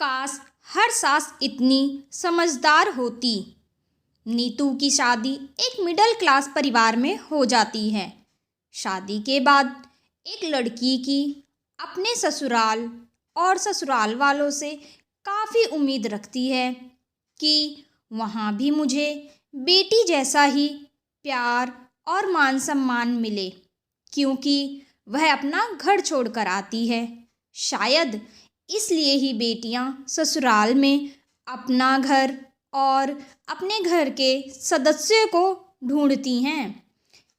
काश हर सास इतनी समझदार होती। नीतू की शादी एक मिडिल क्लास परिवार में हो जाती है। शादी के बाद एक लड़की की अपने ससुराल और ससुराल वालों से काफ़ी उम्मीद रखती है कि वहाँ भी मुझे बेटी जैसा ही प्यार और मान सम्मान मिले, क्योंकि वह अपना घर छोड़कर आती है। शायद इसलिए ही बेटियां ससुराल में अपना घर और अपने घर के सदस्यों को ढूंढती हैं।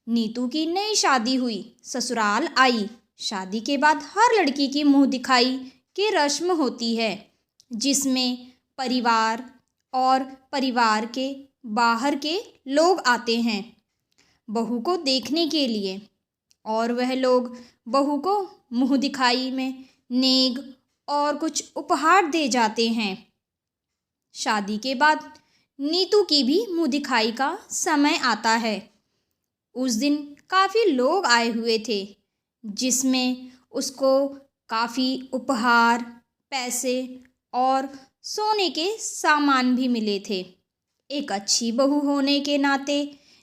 नीतू की नई शादी हुई, ससुराल आई। शादी के बाद हर लड़की की मुंह दिखाई की रस्म होती है, जिसमें परिवार और परिवार के बाहर के लोग आते हैं बहू को देखने के लिए, और वह लोग बहू को मुंह दिखाई में नेग और कुछ उपहार दे जाते हैं। शादी के बाद नीतू की भी मुंह दिखाई का समय आता है। उस दिन काफ़ी लोग आए हुए थे, जिसमें उसको काफ़ी उपहार, पैसे और सोने के सामान भी मिले थे। एक अच्छी बहू होने के नाते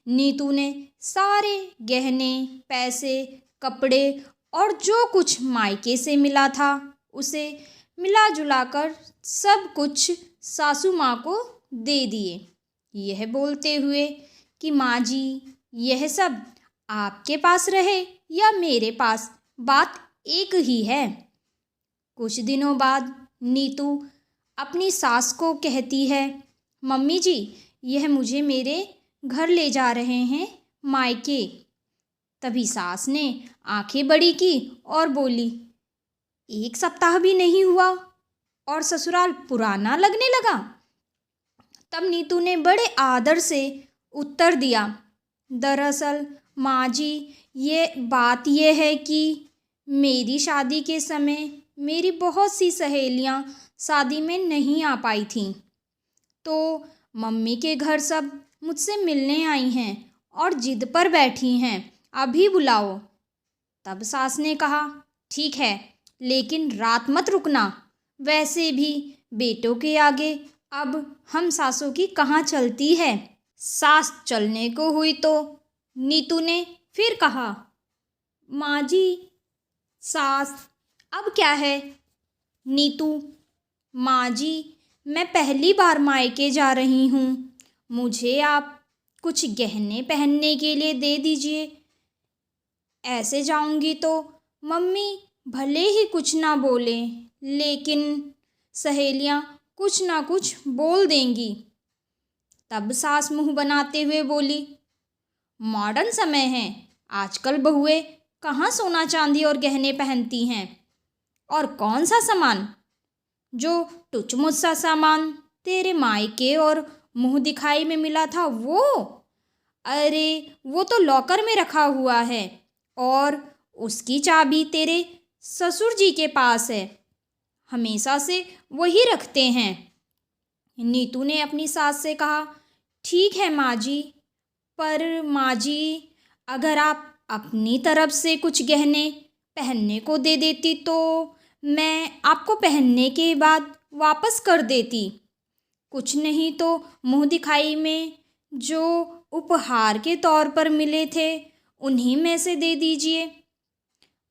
नीतू ने सारे गहने, पैसे, कपड़े और जो कुछ मायके से मिला था उसे मिला जुलाकर सब कुछ सासू माँ को दे दिए, यह बोलते हुए कि माँ जी, यह सब आपके पास रहे या मेरे पास, बात एक ही है। कुछ दिनों बाद नीतू अपनी सास को कहती है, मम्मी जी, यह मुझे मेरे घर ले जा रहे हैं मायके। तभी सास ने आंखें बड़ी की और बोली, एक सप्ताह भी नहीं हुआ और ससुराल पुराना लगने लगा। तब नीतू ने बड़े आदर से उत्तर दिया, दरअसल माँ जी, ये बात यह है कि मेरी शादी के समय मेरी बहुत सी सहेलियाँ शादी में नहीं आ पाई थीं, तो मम्मी के घर सब मुझसे मिलने आई हैं और जिद पर बैठी हैं, अभी बुलाओ। तब सास ने कहा, ठीक है, लेकिन रात मत रुकना। वैसे भी बेटों के आगे अब हम सासों की कहाँ चलती है। सास चलने को हुई तो नीतू ने फिर कहा, माँ जी, सास, अब क्या है। नीतू, माँ जी, मैं पहली बार मायके जा रही हूँ, मुझे आप कुछ गहने पहनने के लिए दे दीजिए। ऐसे जाऊंगी तो मम्मी भले ही कुछ ना बोले, लेकिन सहेलियां कुछ ना कुछ बोल देंगी। तब सास मुंह बनाते हुए बोली, मॉडर्न समय है, आजकल बहुएं कहाँ सोना चांदी और गहने पहनती हैं, और कौन सा सामान, जो टुचमुच सा सामान तेरे मायके और मुंह दिखाई में मिला था वो, अरे वो तो लॉकर में रखा हुआ है और उसकी चाबी तेरे ससुर जी के पास है, हमेशा से वही रखते हैं। नीतू ने अपनी सास से कहा, ठीक है माँ जी, पर माँ जी, अगर आप अपनी तरफ से कुछ गहने पहनने को दे देती तो मैं आपको पहनने के बाद वापस कर देती। कुछ नहीं तो मुंह दिखाई में जो उपहार के तौर पर मिले थे उन्हीं में से दे दीजिए।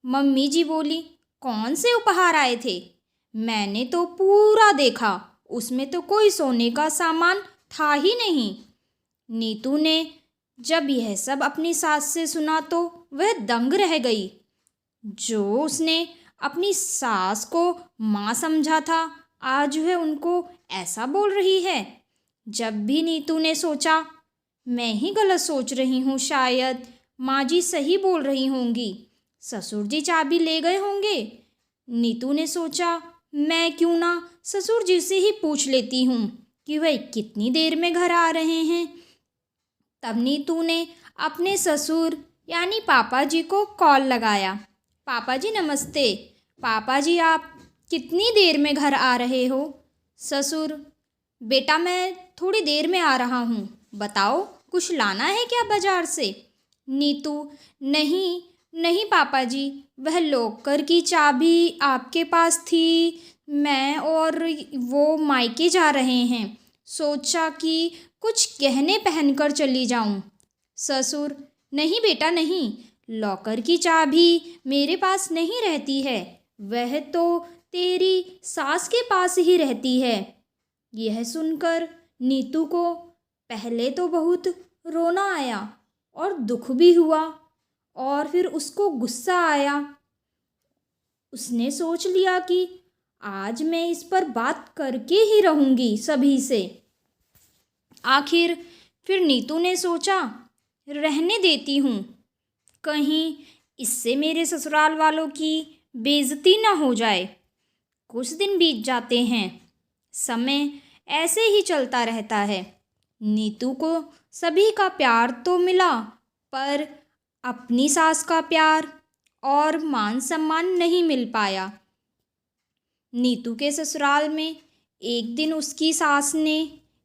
मम्मी जी बोली, कौन से उपहार आए थे, मैंने तो पूरा देखा, उसमें तो कोई सोने का सामान था ही नहीं। नीतू ने जब यह सब अपनी सास से सुना तो वह दंग रह गई। जो उसने अपनी सास को माँ समझा था, आज वह उनको ऐसा बोल रही है। जब भी नीतू ने सोचा, मैं ही गलत सोच रही हूँ, शायद माँ जी सही बोल रही होंगी, ससुर जी चाबी ले गए होंगे। नीतू ने सोचा, मैं क्यों ना ससुर जी से ही पूछ लेती हूँ कि वह कितनी देर में घर आ रहे हैं। तब नीतू ने अपने ससुर यानी पापा जी को कॉल लगाया। पापा जी नमस्ते। पापा जी, आप कितनी देर में घर आ रहे हो। ससुर, बेटा मैं थोड़ी देर में आ रहा हूँ, बताओ कुछ लाना है क्या बाजार से। नीतू, नहीं नहीं पापा जी, वह लॉकर की चाबी आपके पास थी, मैं और वो मायके जा रहे हैं। सोचा कि कुछ गहने पहनकर चली जाऊं। ससुर: नहीं बेटा नहीं, लॉकर की चाबी मेरे पास नहीं रहती है, वह तो तेरी सास के पास ही रहती है। यह सुनकर नीतू को पहले तो बहुत रोना आया और दुख भी हुआ, और फिर उसको गुस्सा आया। उसने सोच लिया कि आज मैं इस पर बात करके ही रहूंगी सभी से। आखिर फिर नीतू ने सोचा, रहने देती हूँ, कहीं इससे मेरे ससुराल वालों की बेइज्जती ना हो जाए। कुछ दिन बीत जाते हैं, समय ऐसे ही चलता रहता है। नीतू को सभी का प्यार तो मिला, पर अपनी सास का प्यार और मान सम्मान नहीं मिल पाया। नीतू के ससुराल में एक दिन उसकी सास ने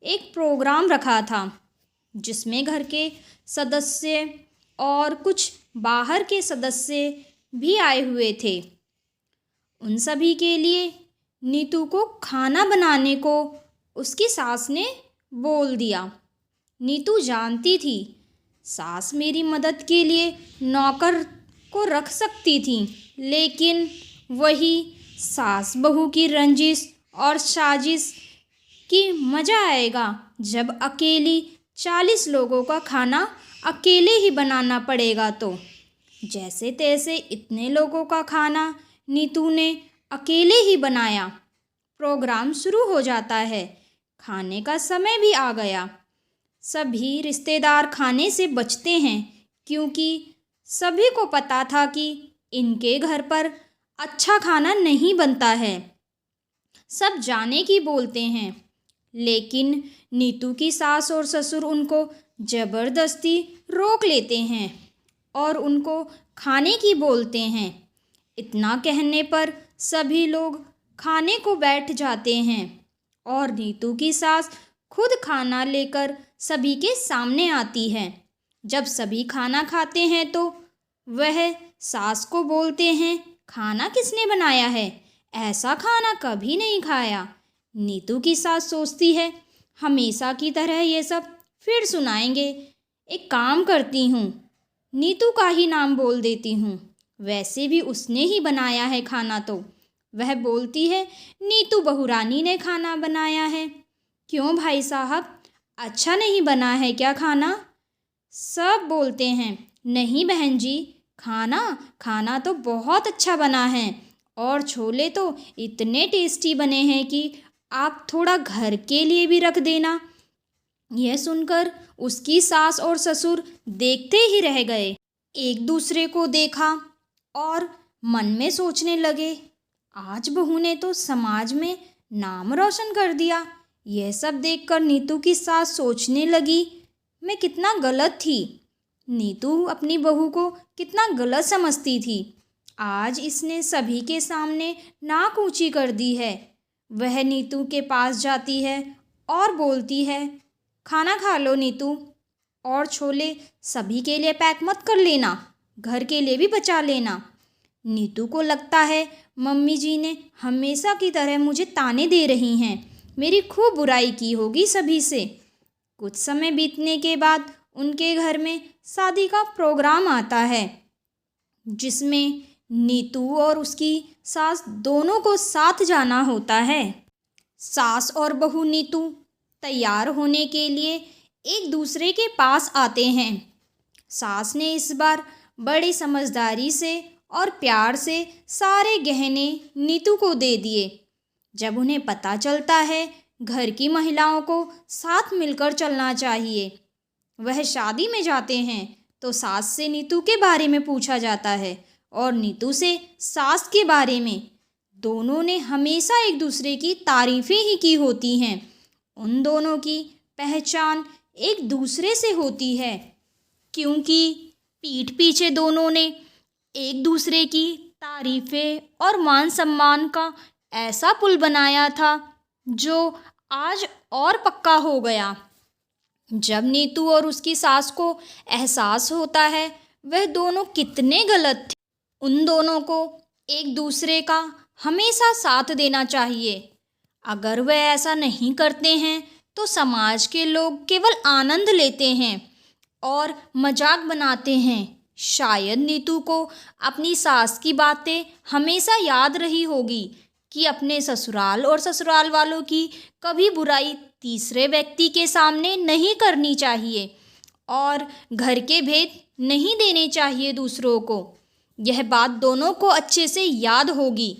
एक प्रोग्राम रखा था, जिसमें घर के सदस्य और कुछ बाहर के सदस्य भी आए हुए थे। उन सभी के लिए नीतू को खाना बनाने को उसकी सास ने बोल दिया। नीतू जानती थी सास मेरी मदद के लिए नौकर को रख सकती थी, लेकिन वही सास बहू की रंजिश और साजिश कि मज़ा आएगा जब अकेली 40 लोगों का खाना अकेले ही बनाना पड़ेगा। तो जैसे तैसे इतने लोगों का खाना नीतू ने अकेले ही बनाया। प्रोग्राम शुरू हो जाता है। खाने का समय भी आ गया। सभी रिश्तेदार खाने से बचते हैं, क्योंकि सभी को पता था कि इनके घर पर अच्छा खाना नहीं बनता है। सब जाने की बोलते हैं, लेकिन नीतू की सास और ससुर उनको ज़बरदस्ती रोक लेते हैं और उनको खाने की बोलते हैं। इतना कहने पर सभी लोग खाने को बैठ जाते हैं और नीतू की सास खुद खाना लेकर सभी के सामने आती है। जब सभी खाना खाते हैं तो वह सास को बोलते हैं, खाना किसने बनाया है? ऐसा खाना कभी नहीं खाया। नीतू की सास सोचती है, हमेशा की तरह ये सब फिर सुनाएंगे। एक काम करती हूँ, नीतू का ही नाम बोल देती हूँ, वैसे भी उसने ही बनाया है खाना। तो वह बोलती है, नीतू बहुरानी ने खाना बनाया है। क्यों भाई साहब, अच्छा नहीं बना है क्या खाना? सब बोलते हैं, नहीं बहन जी, खाना तो बहुत अच्छा बना है, और छोले तो इतने टेस्टी बने हैं कि आप थोड़ा घर के लिए भी रख देना। यह सुनकर उसकी सास और ससुर देखते ही रह गए। एक दूसरे को देखा और मन में सोचने लगे, आज बहू ने तो समाज में नाम रोशन कर दिया। यह सब देखकर नीतू की सास सोचने लगी, मैं कितना गलत थी। नीतू अपनी बहू को कितना गलत समझती थी। आज इसने सभी के सामने नाक ऊंची कर दी है। वह नीतू के पास जाती है और बोलती है, खाना खा लो नीतू, और छोले सभी के लिए पैक मत कर लेना, घर के लिए भी बचा लेना। नीतू को लगता है मम्मी जी ने हमेशा की तरह मुझे ताने दे रही हैं, मेरी खूब बुराई की होगी सभी से। कुछ समय बीतने के बाद उनके घर में शादी का प्रोग्राम आता है, जिसमें नीतू और उसकी सास दोनों को साथ जाना होता है। सास और बहू नीतू तैयार होने के लिए एक दूसरे के पास आते हैं। सास ने इस बार बड़ी समझदारी से और प्यार से सारे गहने नीतू को दे दिए। जब उन्हें पता चलता है घर की महिलाओं को साथ मिलकर चलना चाहिए, वह शादी में जाते हैं तो सास से नीतू के बारे में पूछा जाता है और नीतू से सास के बारे में। दोनों ने हमेशा एक दूसरे की तारीफ़ें ही की होती हैं। उन दोनों की पहचान एक दूसरे से होती है, क्योंकि पीठ पीछे दोनों ने एक दूसरे की तारीफ़ें और मान सम्मान का ऐसा पुल बनाया था जो आज और पक्का हो गया। जब नीतू और उसकी सास को एहसास होता है वह दोनों कितने गलत थे, उन दोनों को एक दूसरे का हमेशा साथ देना चाहिए। अगर वे ऐसा नहीं करते हैं तो समाज के लोग केवल आनंद लेते हैं और मजाक बनाते हैं। शायद नीतू को अपनी सास की बातें हमेशा याद रही होगी कि अपने ससुराल और ससुराल वालों की कभी बुराई तीसरे व्यक्ति के सामने नहीं करनी चाहिए और घर के भेद नहीं देने चाहिए दूसरों को। यह बात दोनों को अच्छे से याद होगी,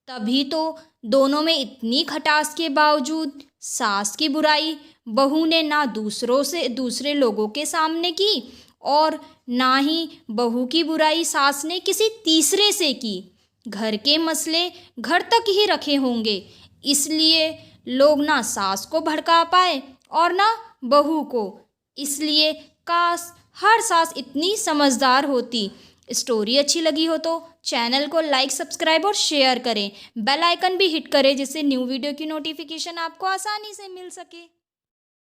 तभी तो दोनों में इतनी खटास के बावजूद सास की बुराई बहू ने ना दूसरे लोगों के सामने की और ना ही बहू की बुराई सास ने किसी तीसरे से की। घर के मसले घर तक ही रखे होंगे, इसलिए लोग ना सास को भड़का पाए और ना बहू को। इसलिए काश हर सास इतनी समझदार होती। स्टोरी अच्छी लगी हो तो चैनल को लाइक, सब्सक्राइब और शेयर करें। बेल आइकन भी हिट करें जिससे न्यू वीडियो की नोटिफिकेशन आपको आसानी से मिल सके।